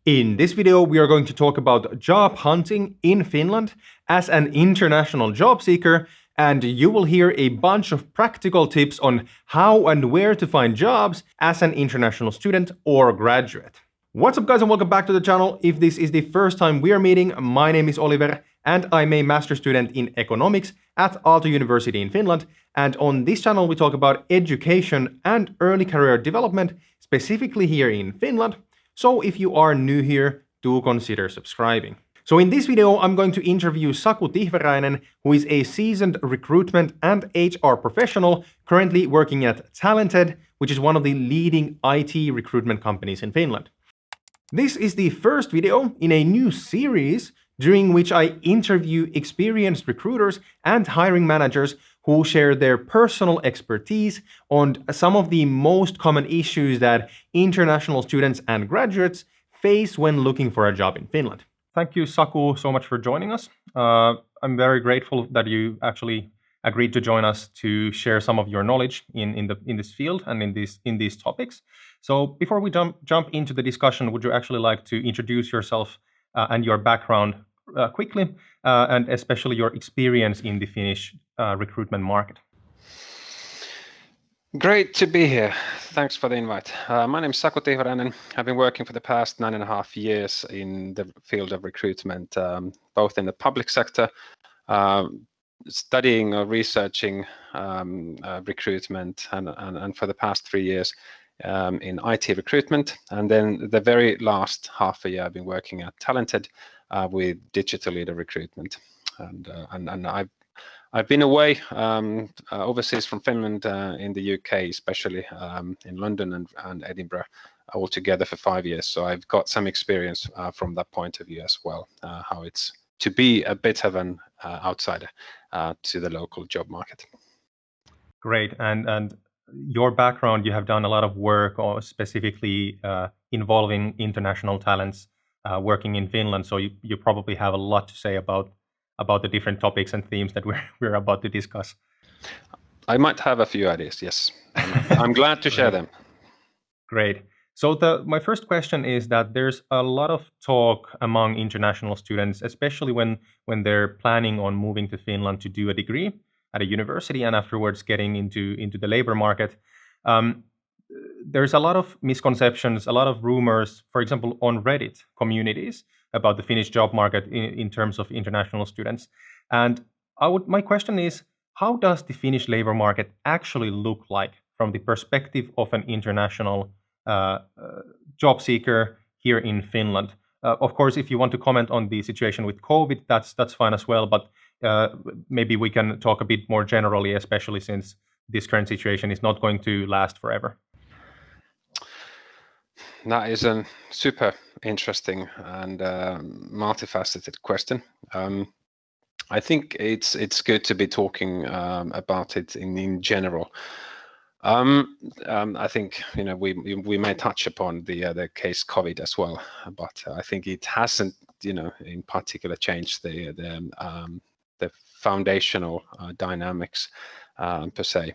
In this video, we are going to talk about job hunting in Finland as an international job seeker, and you will hear a bunch of practical tips on how and where to find jobs as an international student or graduate. What's up, guys, and welcome back to the channel. If this is the first time we are meeting, my name is Oliver, and I'm a master's student in economics at Aalto University in Finland. And on this channel, we talk about education and early career development, specifically here in Finland. So if you are new here, do consider subscribing. So in this video, I'm going to interview Saku Tihveräinen, who is a seasoned recruitment and HR professional currently working at Talented, which is one of the leading IT recruitment companies in Finland. This is the first video in a new series during which I interview experienced recruiters and hiring managers who share their personal expertise on some of the most common issues that international students and graduates face when looking for a job in Finland. Thank you, Saku, so much for joining us. I'm very grateful that you actually agreed to join us to share some of your knowledge in this field and in these topics. So before we jump into the discussion, would you actually like to introduce yourself and your background quickly, and especially your experience in the Finnish recruitment market? Great to be here. Thanks for the invite. My name is Saku Tihveräinen. I've been working for the past 9.5 years in the field of recruitment, both in the public sector, studying or researching recruitment, and for the past 3 years in IT recruitment. And then the very last half a year, I've been working at Talented with digital leader recruitment. And I've been away overseas from Finland, in the UK, especially in London and Edinburgh, altogether for 5 years. So I've got some experience from that point of view as well, how it's to be a bit of an outsider to the local job market. Great. And your background, you have done a lot of work specifically involving international talents working in Finland. So you probably have a lot to say about the different topics and themes that we're about to discuss. I might have a few ideas, yes. I'm glad to share them. Great. So my first question is that there's a lot of talk among international students, especially when they're planning on moving to Finland to do a degree at a university and afterwards getting into the labor market. There's a lot of misconceptions, a lot of rumors, for example, on Reddit communities about the Finnish job market in terms of international students. And my question is, how does the Finnish labor market actually look like from the perspective of an international job seeker here in Finland? Of course, if you want to comment on the situation with COVID, that's fine as well, but maybe we can talk a bit more generally, especially since this current situation is not going to last forever. That is a super interesting and multifaceted question. I think it's good to be talking about it in general. I think we may touch upon the case COVID as well, but I think it hasn't in particular changed the foundational dynamics per se.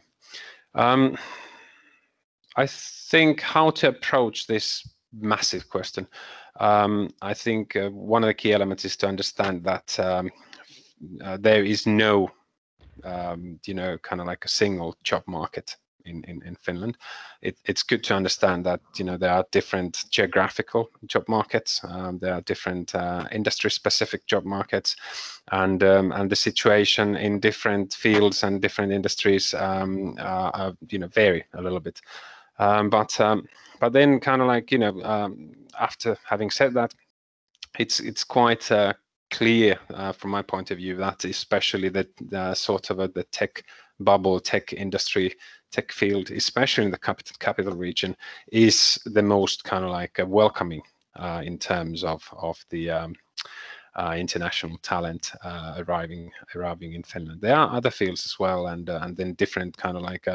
I think how to approach this massive question. I think one of the key elements is to understand that there is no, kind of like a single job market in Finland. It's good to understand that there are different geographical job markets, there are different industry-specific job markets, and the situation in different fields and different industries vary a little bit. But then kind of like after having said that, it's quite clear from my point of view that especially the sort of the tech bubble, tech industry, tech field, especially in the capital region, is the most kind of like welcoming in terms of the international talent arriving in Finland. There are other fields as well, and then different kind of like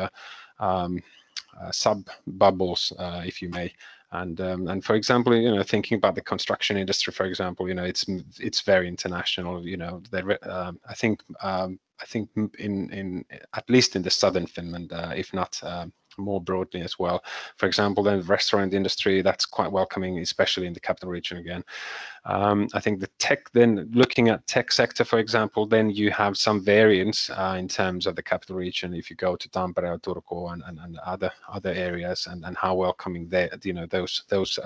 sub bubbles, if you may. And for example, thinking about the construction industry, for example, it's very international. I think in at least in the southern Finland, if not more broadly as well. For example, the restaurant industry, that's quite welcoming, especially in the capital region again. I think the tech, then looking at tech sector, for example, then you have some variance in terms of the capital region. If you go to Tampere or Turku and other areas, and how welcoming they, those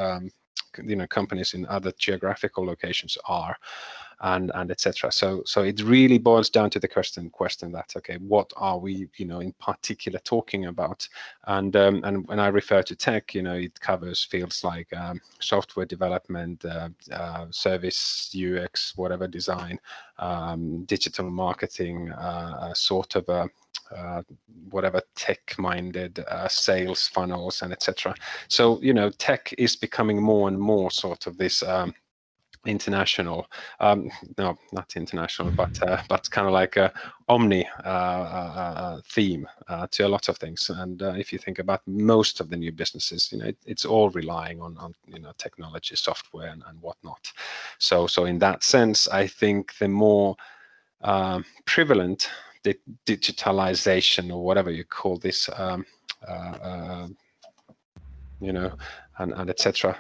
companies in other geographical locations are, and etc. So it really boils down to the question that, okay, what are we in particular talking about? And when I refer to tech, it covers fields like software development, service, UX, whatever, design, digital marketing, sort of whatever tech-minded sales funnels and etc. So tech is becoming more and more sort of this international, no, not international, but kind of like a omni theme to a lot of things. And if you think about most of the new businesses, it's all relying on technology, software, and whatnot. So in that sense, I think the more prevalent the digitalization, or whatever you call this, and etc.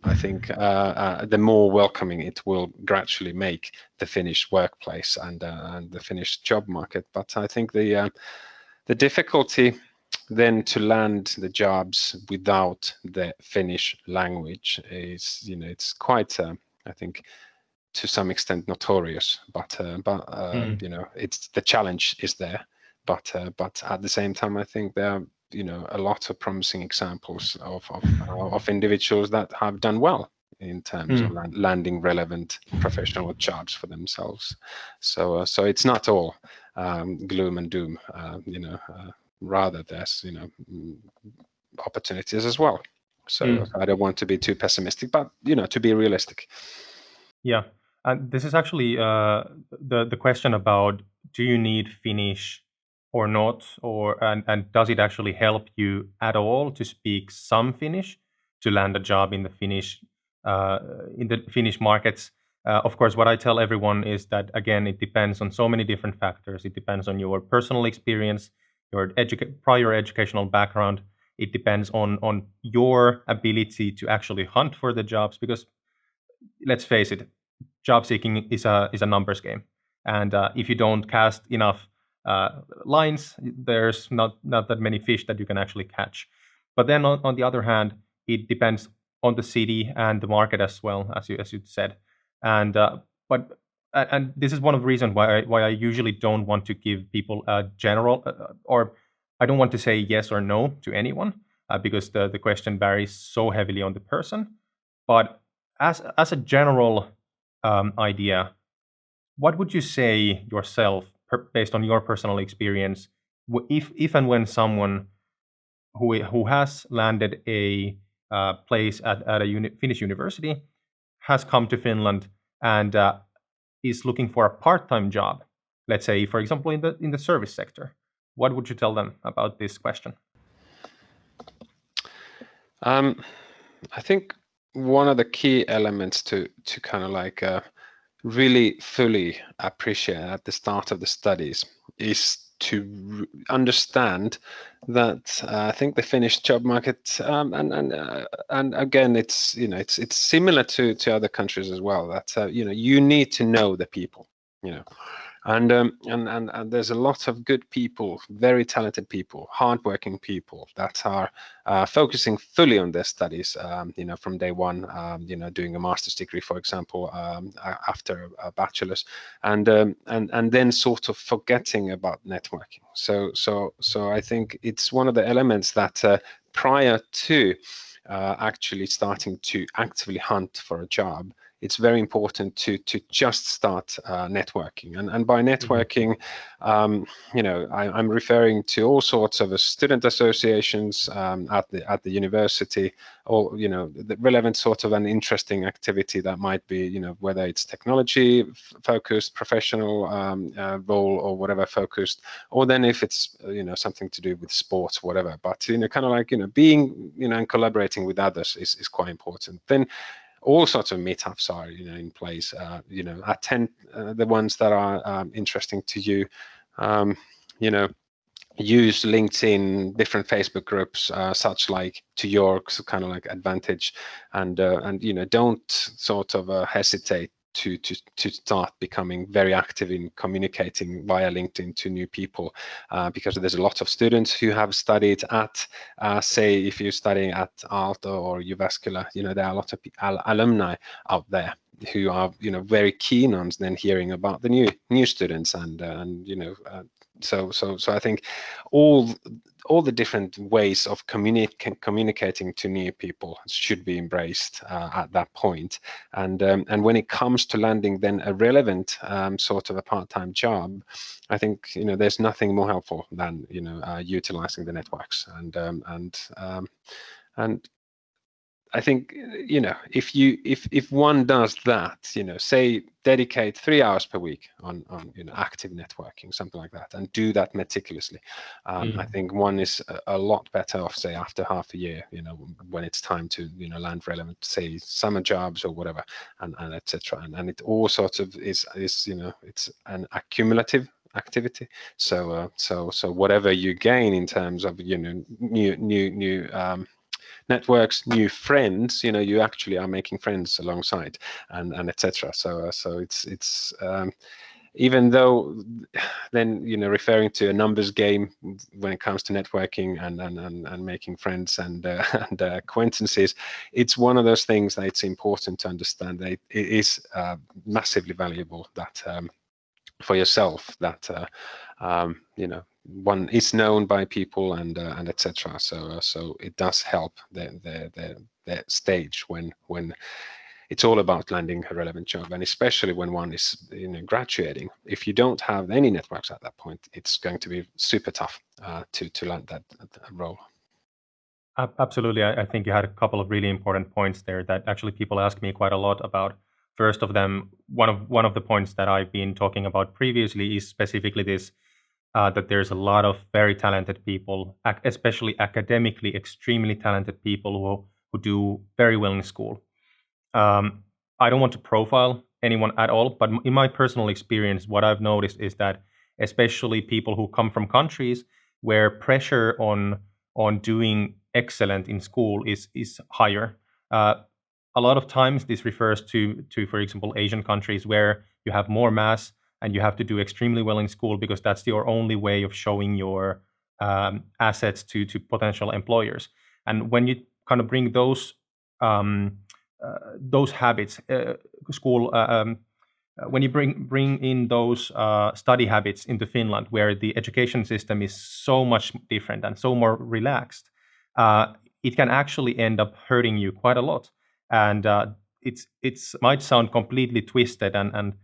I think the more welcoming it will gradually make the Finnish workplace and the Finnish job market. But I think the difficulty then to land the jobs without the Finnish language is, it's quite, I think, to some extent notorious. But it's, the challenge is there. But at the same time, I think there are a lot of promising examples of individuals that have done well in terms of landing relevant professional jobs for themselves. So it's not all gloom and doom. Rather there's opportunities as well. So I don't want to be too pessimistic, but to be realistic. Yeah, and this is actually the question about, do you need Finnish or not, and does it actually help you at all to speak some Finnish to land a job in the Finnish markets? Of course, what I tell everyone is that, again, it depends on so many different factors. It depends on your personal experience, your prior educational background. It depends on your ability to actually hunt for the jobs, because let's face it, job seeking is a numbers game, and if you don't cast enough lines, there's not that many fish that you can actually catch. But then on the other hand, it depends on the city and the market as well, as you said. And and this is one of the reasons why I usually don't want to give people a general, or I don't want to say yes or no to anyone, because the question varies so heavily on the person. But as a general idea, what would you say yourself, based on your personal experience, if and when someone who has landed a place at a Finnish university has come to Finland and is looking for a part-time job, let's say, for example, in the service sector, what would you tell them about this question? I think one of the key elements to kind of like really fully appreciate at the start of the studies is to understand that I think the Finnish job market, and again, it's it's similar to other countries as well. That you need to know the people, and there's a lot of good people, very talented people, hardworking people that are focusing fully on their studies, from day one, doing a master's degree, for example, after a bachelor's, and then sort of forgetting about networking. So I think it's one of the elements that prior to actually starting to actively hunt for a job, it's very important to just start networking. And by networking, I'm referring to all sorts of student associations at the university, or the relevant sort of an interesting activity that might be, whether it's technology focused, professional role, or whatever focused, or then if it's something to do with sports, whatever. But kind of like being and collaborating with others is quite important. Then all sorts of meetups are in place. Attend the ones that are interesting to you. use LinkedIn, different Facebook groups, such like to your kind of like advantage, and don't sort of hesitate to start becoming very active in communicating via LinkedIn to new people, because there's a lot of students who have studied at, say, if you're studying at Aalto or Jyväskylä, there are a lot of alumni out there who are very keen on then hearing about the new students, so I think all the different ways of communicating to new people should be embraced at that point. And when it comes to landing then a relevant sort of a part-time job, I think there's nothing more helpful than utilizing the networks, and I think if one does that, say dedicate 3 hours per week on active networking, something like that, and do that meticulously. I think one is a lot better off, say, after half a year, when it's time to land relevant, say, summer jobs or whatever, and etc. And it all sorts of is it's an accumulative activity. So whatever you gain in terms of new networks, new friends, you actually are making friends alongside, and etc. So it's even though then referring to a numbers game when it comes to networking and making friends and acquaintances, it's one of those things that it's important to understand that it is massively valuable that for yourself that one is known by people and etc. So it does help the stage when it's all about landing a relevant job, and especially when one is graduating. If you don't have any networks at that point, it's going to be super tough to land that role. Absolutely. I think you had a couple of really important points there that actually people ask me quite a lot about. First of them, one of the points that I've been talking about previously is specifically this, that there's a lot of very talented people, especially academically extremely talented people who do very well in school. I don't want to profile anyone at all, but in my personal experience, what I've noticed is that especially people who come from countries where pressure on doing excellent in school is higher. A lot of times this refers to, for example, Asian countries where you have more mass and you have to do extremely well in school because that's your only way of showing your assets to potential employers. And when you kind of bring those habits, school, when you bring in those study habits into Finland, where the education system is so much different and so more relaxed, it can actually end up hurting you quite a lot. And it's might sound completely twisted and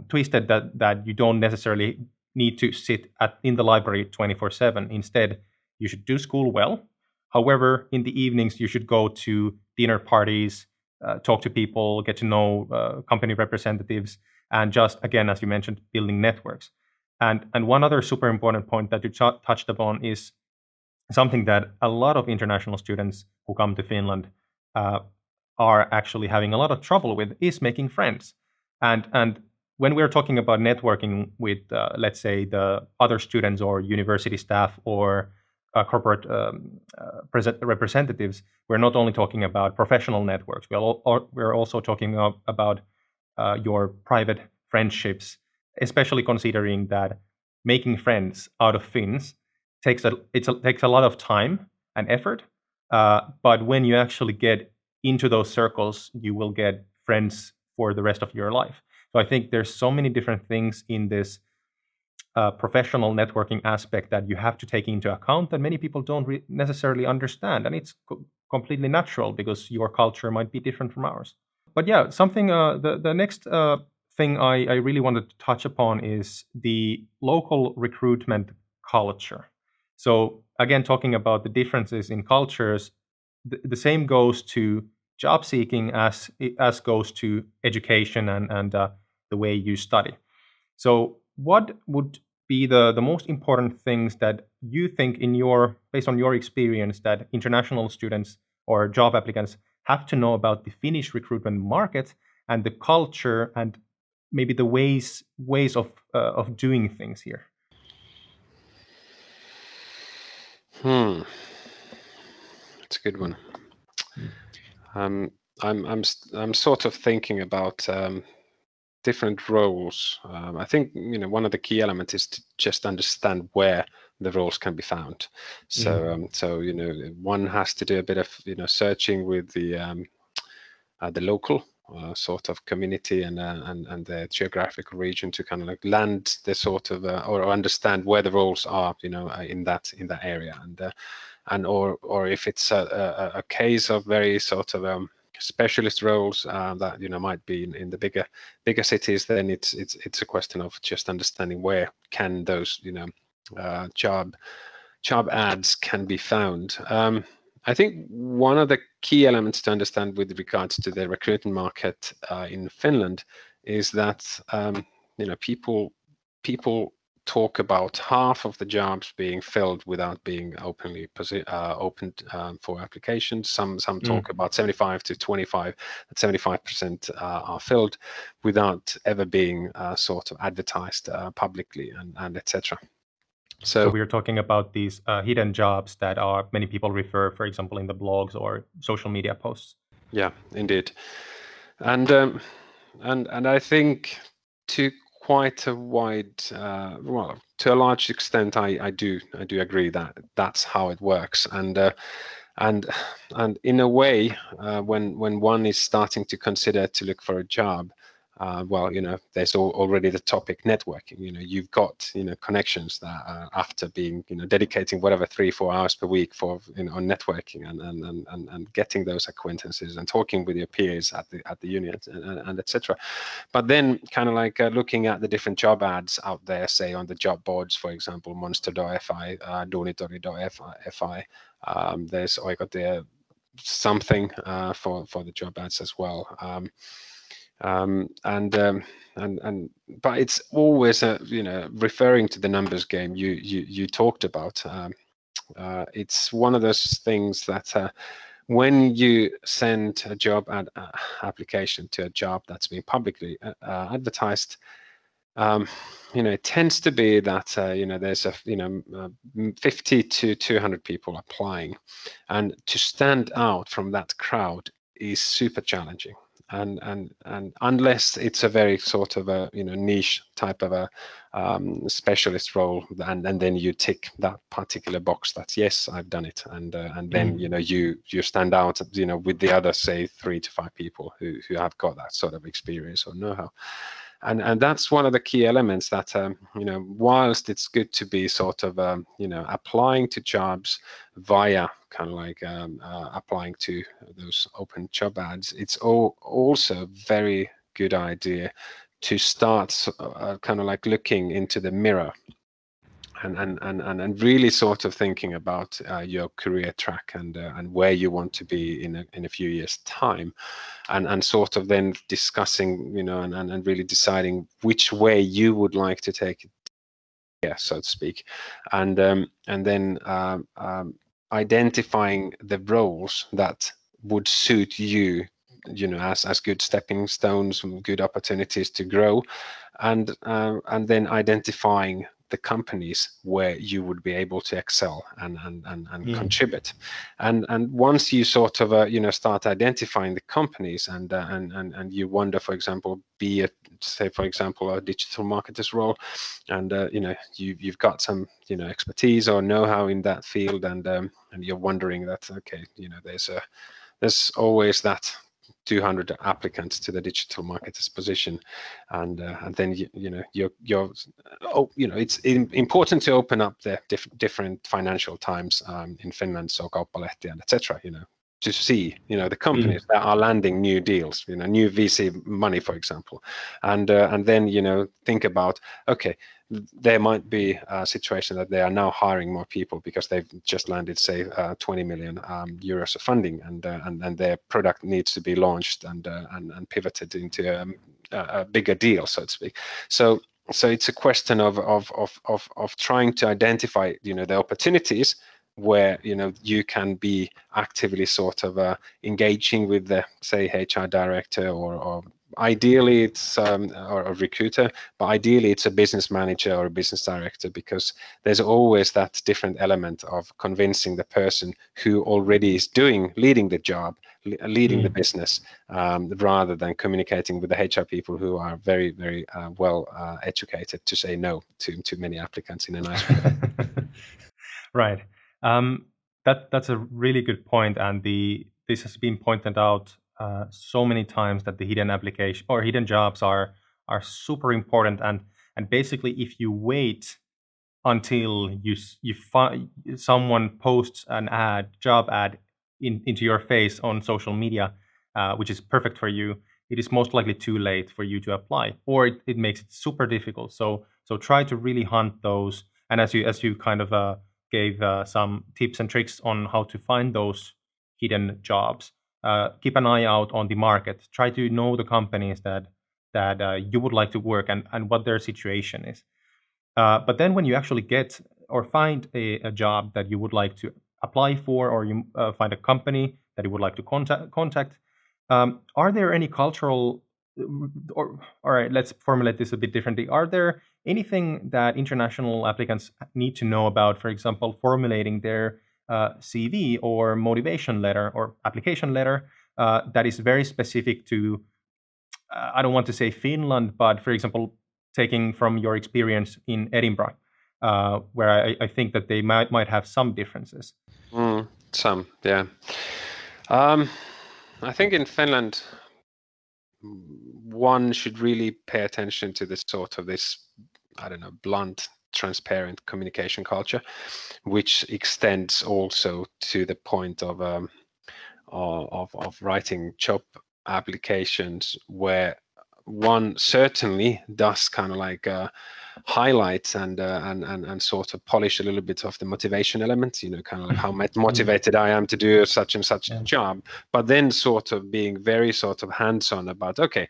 twisted that you don't necessarily need to sit in the library 24/7. Instead, you should do school well. However, in the evenings, you should go to dinner parties, talk to people, get to know company representatives, and just, again, as you mentioned, building networks. And one other super important point that you touched upon is something that a lot of international students who come to Finland are actually having a lot of trouble with, is making friends. And when we're talking about networking with, let's say, the other students or university staff or corporate representatives, we're not only talking about professional networks. We're also talking about your private friendships, especially considering that making friends out of Finns takes a lot of time and effort. But when you actually get into those circles, you will get friends for the rest of your life. So I think there's so many different things in this professional networking aspect that you have to take into account that many people don't necessarily understand. And it's completely natural because your culture might be different from ours. But yeah, something, the next thing I really wanted to touch upon is the local recruitment culture. So again, talking about the differences in cultures, the same goes to job seeking as goes to education and the way you study. So what would be the most important things that you think based on your experience, that international students or job applicants have to know about the Finnish recruitment market and the culture and maybe the ways of doing things here? It's a good one. I'm sort of thinking about different roles. I think one of the key elements is to just understand where the roles can be found. So one has to do a bit of searching with the local sort of community and the geographical region to kind of like land the sort of or understand where the roles are in that area, and or if it's a case of very sort of specialist roles that might be in the bigger cities, then it's a question of just understanding where can those job ads can be found. I think one of the key elements to understand with regards to the recruitment market in Finland is that people talk about half of the jobs being filled without being openly opened for applications. Some talk about 75 to 25, that 75% are filled without ever being sort of advertised publicly and etc. So we are talking about these hidden jobs that many people refer, for example, in the blogs or social media posts. Yeah, indeed, and I think to quite a wide, well, to a large extent, I do agree that that's how it works, and in a way, when one is starting to consider to look for a job, well, there's already the topic networking. You've got connections that after being dedicating whatever 3-4 hours per week for on networking and getting those acquaintances and talking with your peers at the unions and etc. But then kind of like looking at the different job ads out there, say on the job boards, for example, Monster.fi, Duunitori.fi. There's Oikotie something for the job ads as well. But it's always referring to the numbers game you talked about. It's one of those things that when you send a job application to a job that's been publicly advertised, it tends to be that there's 50 to 200 people applying, and to stand out from that crowd is super challenging. And unless it's a very sort of a niche type of a specialist role, and then you tick that particular box that yes, I've done it, and then you stand out with the other, say, 3 to 5 people who have got that sort of experience or know-how. And that's one of the key elements that whilst it's good to be sort of applying to jobs via kind of like applying to those open job ads, it's also very good idea to start kind of like looking into the mirror and really sort of thinking about your career track and where you want to be in a few years' time, and sort of then discussing and really deciding which way you would like to take it, so to speak, and then identifying the roles that would suit you as good stepping stones, good opportunities to grow, and then identifying the companies where you would be able to excel and contribute, and once you sort of start identifying the companies and you wonder, for example, be it, say, for example, a digital marketer's role, and you've got some expertise or know-how in that field, and you're wondering that okay, there's always that 200 applicants to the digital marketer's position, and then it's important to open up the different financial times in Finland, so Kauppalehti and etc. To see the companies that are landing new deals, new VC money, for example, and then think about, okay, there might be a situation that they are now hiring more people because they've just landed, say, 20 million euros of funding, and their product needs to be launched and pivoted into a bigger deal, so to speak. So it's a question of trying to identify the opportunities where you can be actively sort of engaging with the, say, HR director or ideally it's or a recruiter, but ideally it's a business manager or a business director, because there's always that different element of convincing the person who already is leading the job, leading the business, rather than communicating with the HR people who are very, very well educated to say no to many applicants in a nice way. Right. That's a really good point, and this has been pointed out so many times, that the hidden application or hidden jobs are super important, and basically if you wait until someone posts an job ad into your face on social media, which is perfect for you, it is most likely too late for you to apply, or it makes it super difficult. So try to really hunt those, and as you kind of gave some tips and tricks on how to find those hidden jobs. Keep an eye out on the market. Try to know the companies that you would like to work, and what their situation is. But then when you actually get or find a job that you would like to apply for, or you find a company that you would like to contact, are there any cultural, or all right, let's formulate this a bit differently. Are there anything that international applicants need to know about, for example, formulating their CV or motivation letter or application letter that is very specific to, I don't want to say Finland, but for example, taking from your experience in Edinburgh, where I think that they might have some differences. Some, yeah. I think in Finland, one should really pay attention to this sort of blunt, transparent communication culture, which extends also to the point of writing job applications, where one certainly does kind of like highlight and sort of polish a little bit of the motivation element, kind of like how motivated I am to do such and such job, but then sort of being very sort of hands-on about, okay,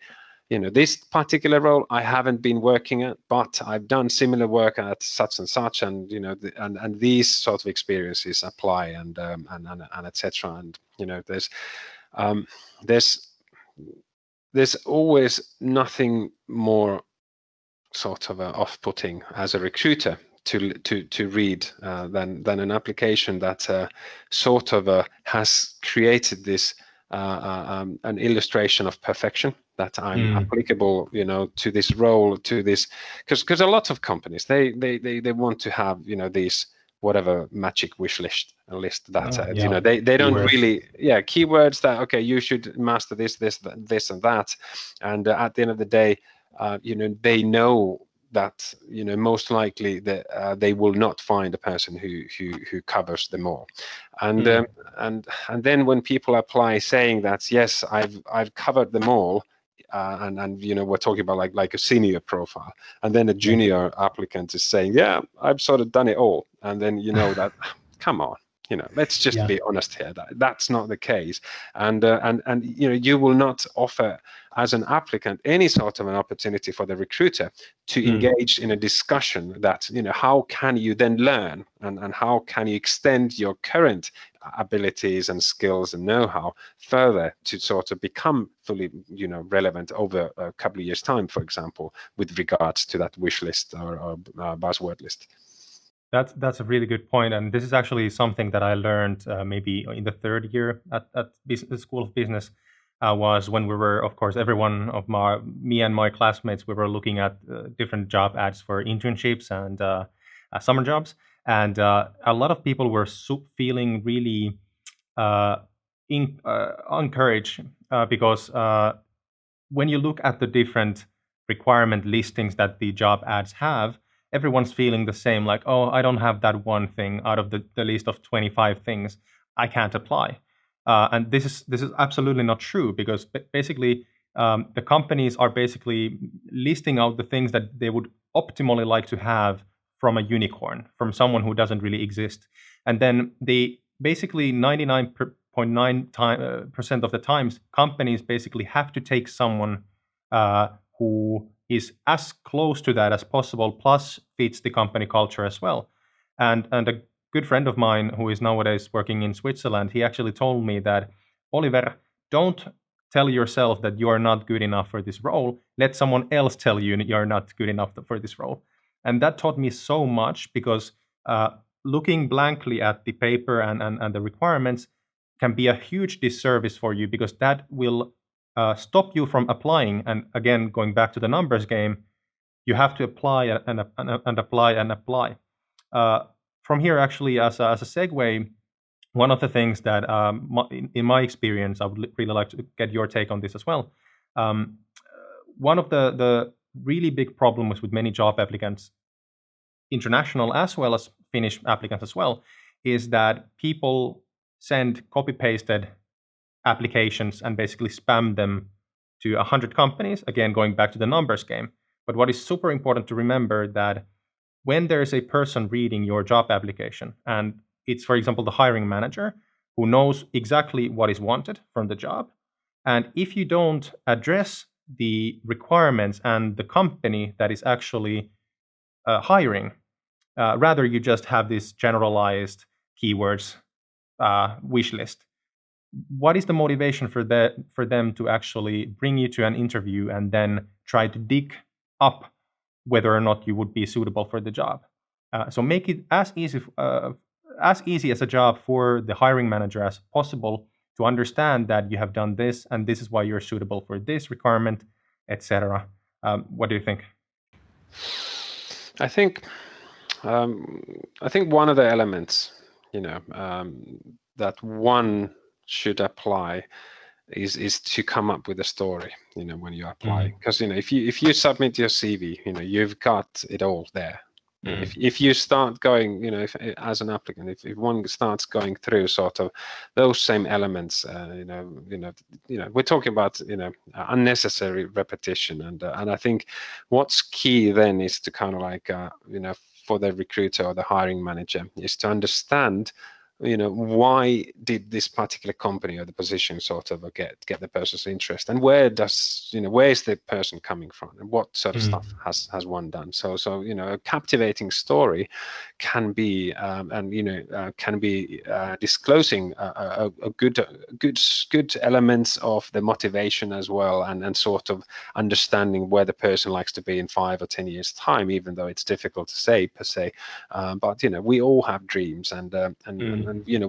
this particular role I haven't been working at, but I've done similar work at such and such, and and these sort of experiences apply, and etc. And there's always nothing more sort of off-putting as a recruiter to read than an application that sort of has created this an illustration of perfection, that I'm applicable, to this role, to this, because a lot of companies they want to have these whatever magic wish list that they don't Keywords. really keywords that, okay, you should master this and that, and at the end of the day, they know that most likely that they will not find a person who covers them all, and then when people apply saying that, yes, I've covered them all, and we're talking about like a senior profile, and then a junior applicant is saying, yeah, I've sort of done it all, and then that come on, let's just be honest here, that's not the case, and you will not offer as an applicant any sort of an opportunity for the recruiter to engage in a discussion that how can you then learn, and how can you extend your current abilities and skills and know-how further to sort of become fully relevant over a couple of years' time, for example, with regards to that wish list or buzzword list. That's a really good point, and this is actually something that I learned maybe in the third year at the School of Business. Was when we were, of course, me and my classmates, we were looking at different job ads for internships and summer jobs, and a lot of people were feeling really encouraged because when you look at the different requirement listings that the job ads have, everyone's feeling the same, like, oh, I don't have that one thing out of the list of 25 things, I can't apply. And this is absolutely not true, because basically the companies are basically listing out the things that they would optimally like to have from a unicorn, from someone who doesn't really exist. And then they basically 99.9% of the times, companies basically have to take someone who is as close to that as possible, plus fits the company culture as well. And a good friend of mine who is nowadays working in Switzerland, he actually told me that, Oliver, don't tell yourself that you are not good enough for this role. Let someone else tell you you're not good enough for this role. And that taught me so much, because looking blankly at the paper and the requirements can be a huge disservice for you, because that will stop you from applying. And again, going back to the numbers game, you have to apply and apply and apply. From here, actually, as a segue, one of the things that, in my experience, I would really like to get your take on this as well. One of the really big problems with many job applicants, international as well as Finnish applicants as well, is that people send copy-pasted applications and basically spam them to 100 companies, again, going back to the numbers game. But what is super important to remember, that when there's a person reading your job application, and it's, for example, the hiring manager who knows exactly what is wanted from the job, and if you don't address the requirements and the company that is actually hiring, rather you just have this generalized keywords wish list, what is the motivation for them to actually bring you to an interview and then try to dig up whether or not you would be suitable for the job? So make it as easy as a job for the hiring manager as possible to understand that you have done this and this is why you're suitable for this requirement, etc. What do you think? I think one of the elements, that one should apply is to come up with a story, when you apply. Because if you submit your CV, you've got it all there. If you start going, as an applicant, if one starts going through sort of those same elements, we're talking about unnecessary repetition, and I think what's key then is to kind of like for the recruiter or the hiring manager is to understand why did this particular company or the position sort of get the person's interest, and where is the person coming from, and what sort of stuff has one done. So a captivating story can be disclosing a good elements of the motivation as well, and sort of understanding where the person likes to be in 5 or 10 years time, even though it's difficult to say per se, but we all have dreams, and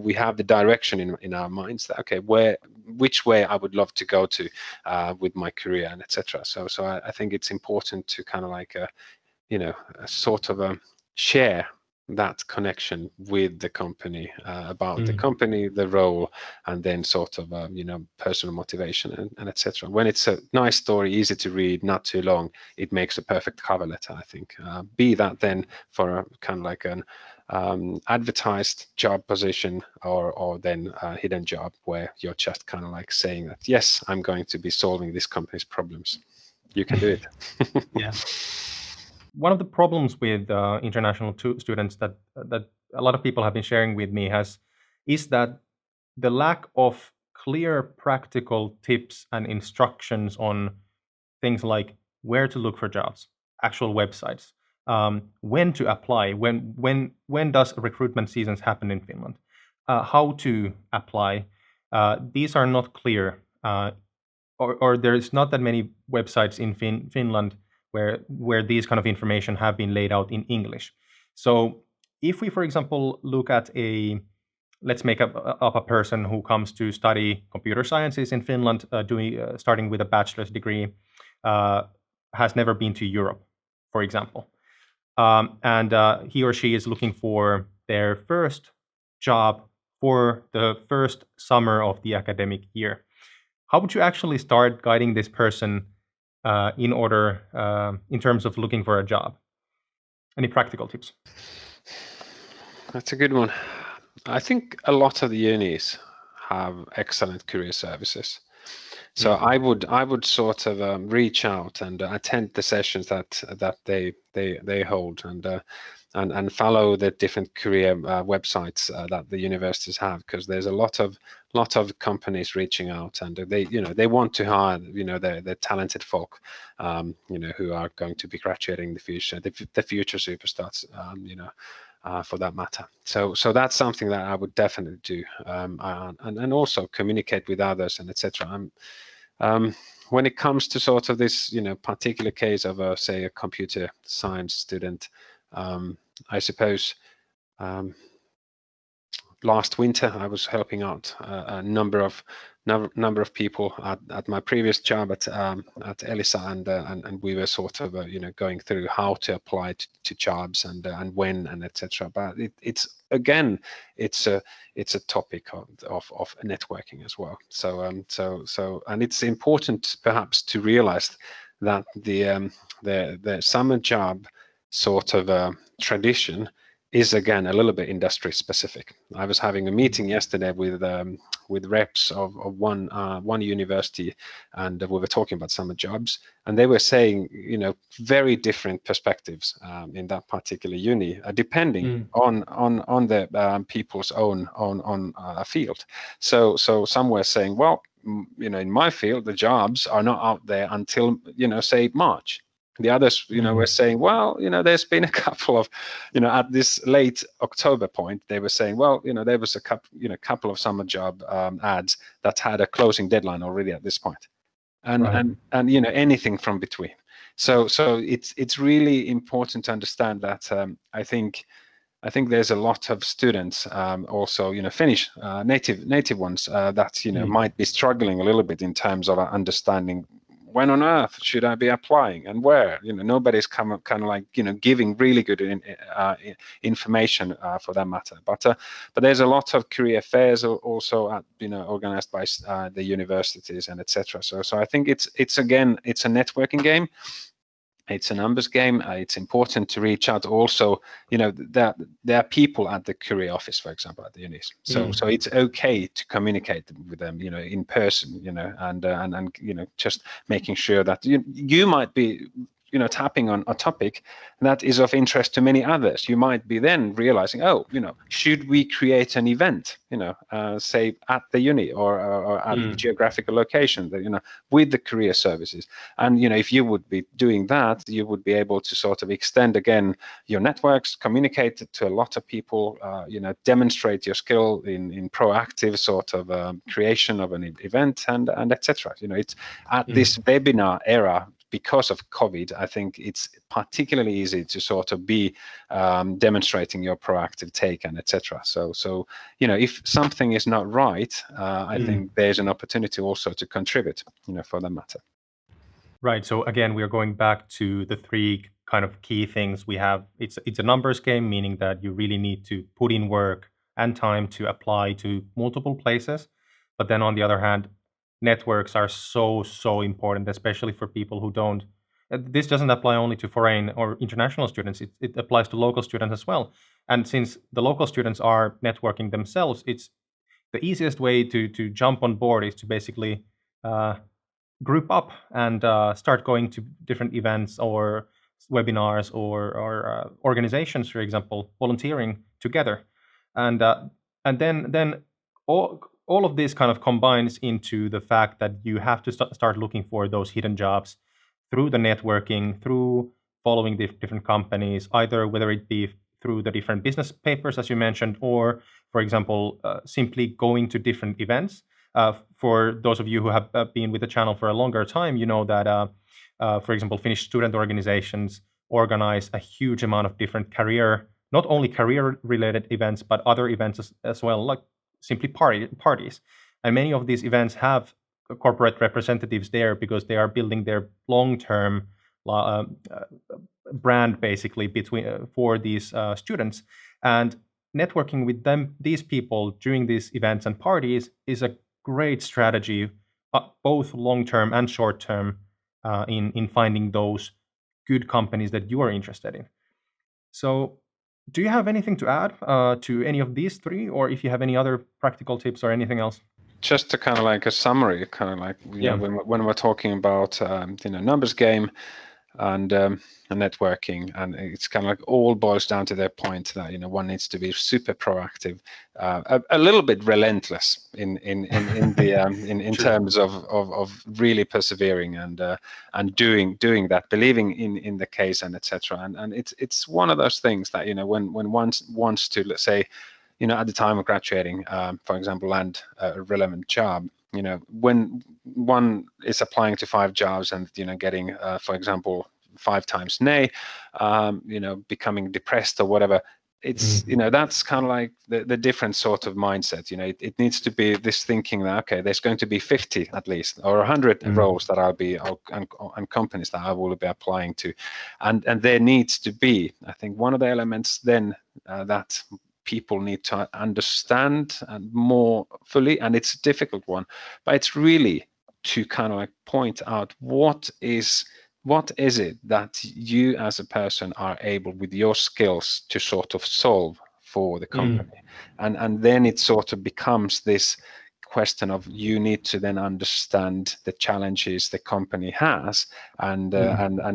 we have the direction in our minds that, okay, which way I would love to go to with my career, and etc. So I think it's important to kind of like sort of share that connection with the company, about the company, the role, and then sort of personal motivation and etc. When it's a nice story, easy to read, not too long, it makes a perfect cover letter, I think. Be that then for a kind of like an advertised job position, or then a hidden job where you're just kind of like saying that, yes, I'm going to be solving this company's problems. You can do it. Yeah. One of the problems with international students that a lot of people have been sharing with me is that the lack of clear practical tips and instructions on things like where to look for jobs, actual websites, when to apply, when does recruitment seasons happen in Finland, how to apply. These are not clear, or there's not that many websites in Finland where these kind of information have been laid out in English. So if we, for example, look at let's make up a person who comes to study computer sciences in Finland, starting with a bachelor's degree, has never been to Europe, for example, and he or she is looking for their first job for the first summer of the academic year. How would you actually start guiding this person in terms of looking for a job? Any practical tips? That's a good one. I think a lot of the unis have excellent career services. So I would sort of reach out and attend the sessions that they hold, and follow the different career websites that the universities have, because there's a lot of companies reaching out, and they want to hire the talented folk who are going to be graduating in the future, the future superstars, for that matter. So that's something that I would definitely do, and also communicate with others and etc. when it comes to sort of this, particular case of say a computer science student, I suppose last winter I was helping out a number of people at my previous job at Elisa, and we were sort of going through how to apply to jobs and when and etc. But it's again it's a topic of networking as well. So and it's important perhaps to realize that the summer job sort of tradition is again a little bit industry specific. I was having a meeting yesterday with reps of one university, and we were talking about summer jobs, and they were saying very different perspectives in that particular uni, depending on the people's own field. So some were saying, well, in my field the jobs are not out there until say March. The others, were saying, well, there's been a couple of, at this late October point, they were saying, well, there was a couple of summer job ads that had a closing deadline already at this point, and anything from between. So it's really important to understand that. I think there's a lot of students, also Finnish native ones that might be struggling a little bit in terms of understanding when on earth should I be applying and where. Nobody's kind of like giving really good information for that matter. But there's a lot of career fairs also at, organized by the universities and etc. So I think it's a networking game. It's a numbers game. It's important to reach out. Also, there are people at the career office, for example, at the unis. So it's okay to communicate with them, in person, and just making sure that you might be tapping on a topic that is of interest to many others. You might be then realizing, should we create an event, say at the uni or at the geographical location, with the career services. And, if you would be doing that, you would be able to sort of extend again your networks, communicate to a lot of people, demonstrate your skill in proactive sort of creation of an event and etc. It's at this webinar era. Because of COVID, I think it's particularly easy to sort of be demonstrating your proactive take and etc. So if something is not right, I think there's an opportunity also to contribute, for that matter. Right. So again, we are going back to the three kind of key things we have. It's a numbers game, meaning that you really need to put in work and time to apply to multiple places. But then on the other hand, networks are so important, especially for people who don't. This doesn't apply only to foreign or international students. It applies to local students as well. And since the local students are networking themselves, it's the easiest way to jump on board is to basically group up and start going to different events or webinars or organizations, for example, volunteering together, and then all of this kind of combines into the fact that you have to start looking for those hidden jobs through the networking, through following the different companies, either whether it be through the different business papers, as you mentioned, or, for example, simply going to different events. For those of you who have been with the channel for a longer time, you know that, for example, Finnish student organizations organize a huge amount of different not only career-related events, but other events as well, like simply parties. And many of these events have corporate representatives there because they are building their long-term brand, basically, for these students. And networking with these people during these events and parties is a great strategy, both long-term and short-term, in finding those good companies that you are interested in. So do you have anything to add to any of these three, or if you have any other practical tips or anything else? Just to kind of like a summary, kind of like when we're talking about numbers game and networking, and it's kind of like all boils down to their point that one needs to be super proactive, a little bit relentless in terms of really persevering and doing that, believing in the case and etc. And it's one of those things that when one wants to, let's say, at the time of graduating, for example, land a relevant job, when one is applying to 5 jobs and getting for example 5 times nay, becoming depressed or whatever, it's that's kind of like the different sort of mindset. It needs to be this thinking that, okay, there's going to be 50 at least or 100 roles that and companies that I will be applying to, and there needs to be, I think, one of the elements then that people need to understand and more fully, and it's a difficult one, but it's really to kind of like point out what is it that you as a person are able with your skills to sort of solve for the company. And then it sort of becomes this question of you need to then understand the challenges the company has, and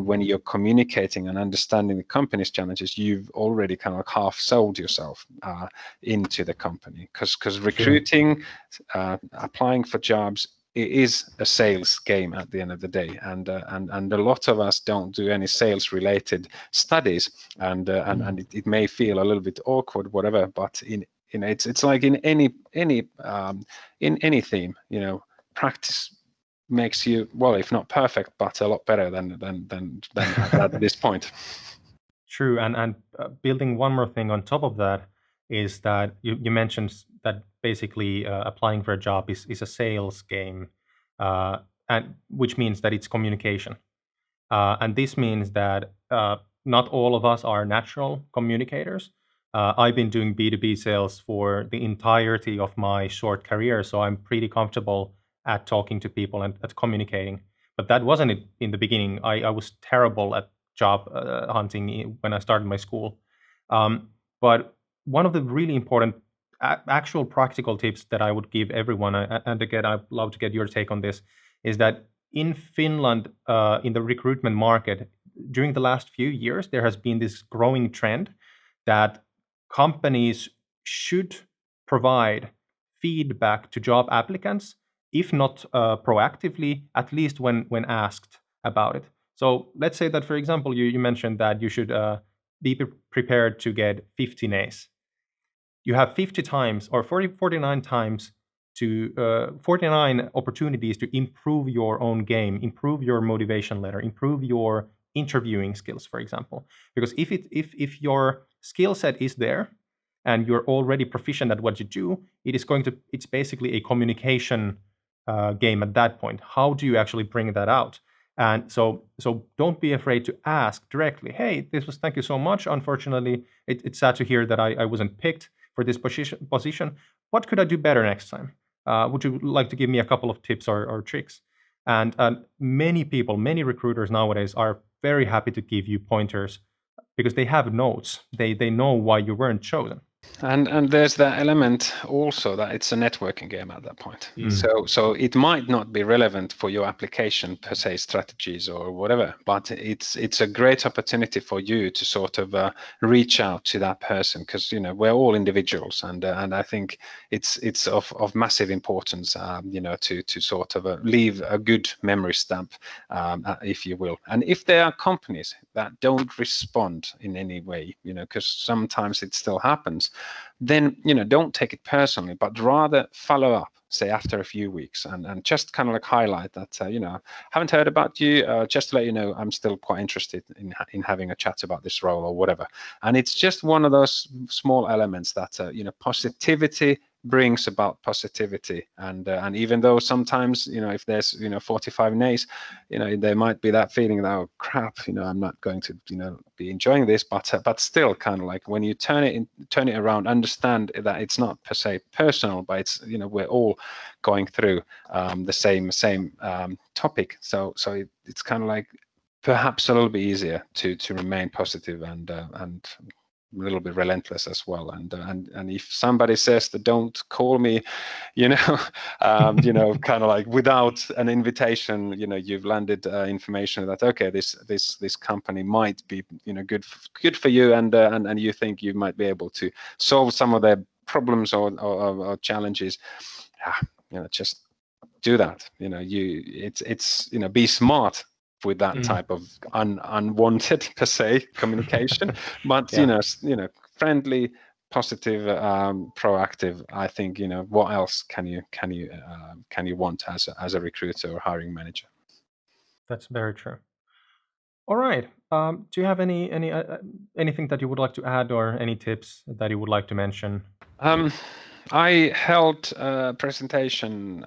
when you're communicating and understanding the company's challenges, you've already kind of half sold yourself into the company, because recruiting, applying for jobs, it is a sales game at the end of the day, and a lot of us don't do any sales related studies, and it may feel a little bit awkward, whatever, but it's like in any theme, practice makes you, well, if not perfect, but a lot better than at this point. True, and building one more thing on top of that is that you mentioned that basically applying for a job is a sales game, and which means that it's communication, and this means that not all of us are natural communicators. I've been doing B2B sales for the entirety of my short career, so I'm pretty comfortable at talking to people and at communicating. But that wasn't it in the beginning. I was terrible at job hunting when I started my school. But one of the really important actual practical tips that I would give everyone, and again, I'd love to get your take on this, is that in Finland, in the recruitment market, during the last few years, there has been this growing trend that companies should provide feedback to job applicants, if not proactively, at least when asked about it. So let's say that, for example, you mentioned that you should be prepared to get 50 nays. You have 50 times or 49 times to 49 opportunities to improve your own game, improve your motivation letter, improve your interviewing skills, for example. Because if your skill set is there and you're already proficient at what you do, it's basically a communication game at that point. How do you actually bring that out? And so don't be afraid to ask directly, hey, thank you so much. Unfortunately, it's sad to hear that I wasn't picked for this position. What could I do better next time? Would you like to give me a couple of tips or tricks? And many recruiters nowadays are very happy to give you pointers because they have notes. They know why you weren't chosen. And there's that element also that it's a networking game at that point. So it might not be relevant for your application per se strategies or whatever, but it's a great opportunity for you to sort of reach out to that person, because we're all individuals, and I think it's of massive importance to sort of leave a good memory stamp, if you will. And if there are companies that don't respond in any way, because sometimes it still happens, then don't take it personally, but rather follow up, say after a few weeks, and just kind of like highlight that haven't heard about you, just to let you know I'm still quite interested in having a chat about this role or whatever. And it's just one of those small elements that positivity brings about positivity, and even though sometimes if there's 45 nays, there might be that feeling that, oh crap, I'm not going to be enjoying this, but still kind of like when you turn it around, understand that it's not per se personal, but it's we're all going through the same topic, so it's kind of like perhaps a little bit easier to remain positive and a little bit relentless as well. And if somebody says that don't call me, kind of like without an invitation, you've landed information that, okay, this company might be good for you, and you think you might be able to solve some of their problems or challenges. Just do that. It's be smart with that type of unwanted per se communication, but friendly, positive, proactive, I think, what else can you want as a recruiter or hiring manager? That's very true. All right. Do you have anything that you would like to add, or any tips that you would like to mention? I held a presentation,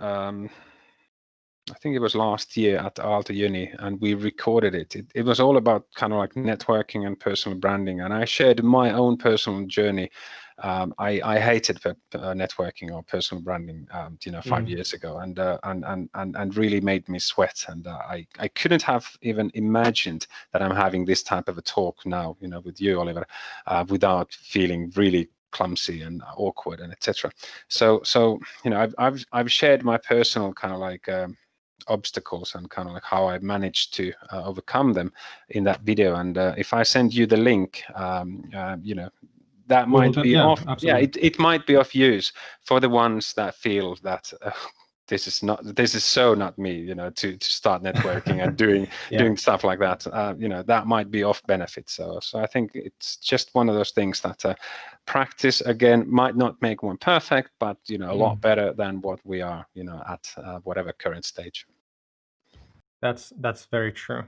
I think it was last year at Aalto Uni, and we recorded it. It was all about kind of like networking and personal branding, and I shared my own personal journey. I hated networking or personal branding, 5 years ago, and really made me sweat. And I couldn't have even imagined that I'm having this type of a talk now, with you, Oliver, without feeling really clumsy and awkward and etc. So I've shared my personal kind of like obstacles and kind of like how I managed to overcome them in that video. And if I send you the link, that might be off. Absolutely. Yeah, it might be of use for the ones that feel that this is so not me, to start networking and doing stuff like that. That might be of benefit. So I think it's just one of those things that practice again might not make one perfect, but a lot better than what we are, at whatever current stage. That's very true.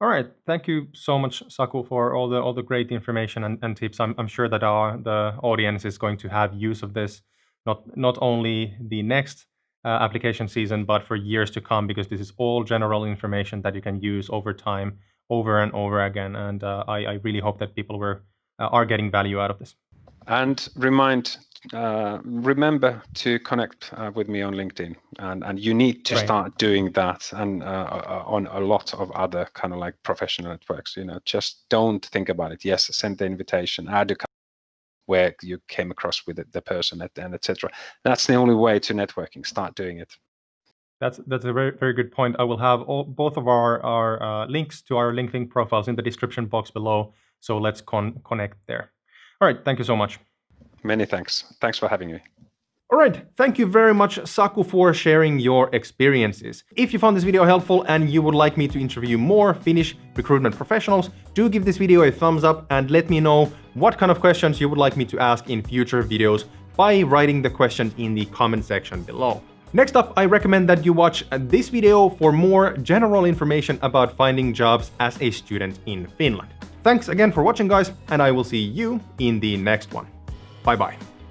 All right, thank you so much, Saku, for all the great information and tips. I'm sure that the audience is going to have use of this, not only the next application season, but for years to come, because this is all general information that you can use over time, over and over again. And I really hope that people are getting value out of this. And remember to connect with me on LinkedIn, and you need to start doing that, and on a lot of other kind of like professional networks. Just don't think about it. Yes, send the invitation, add a where you came across with the person at the end, etc. That's the only way to networking. Start doing it. That's a very, very good point. I will have both of our links to our LinkedIn profiles in the description box below. So let's connect there. All right, thank you so much. Many thanks. Thanks for having me. All right, thank you very much, Saku, for sharing your experiences. If you found this video helpful and you would like me to interview more Finnish recruitment professionals, do give this video a thumbs up and let me know what kind of questions you would like me to ask in future videos by writing the questions in the comment section below. Next up, I recommend that you watch this video for more general information about finding jobs as a student in Finland. Thanks again for watching, guys, and I will see you in the next one. Bye-bye.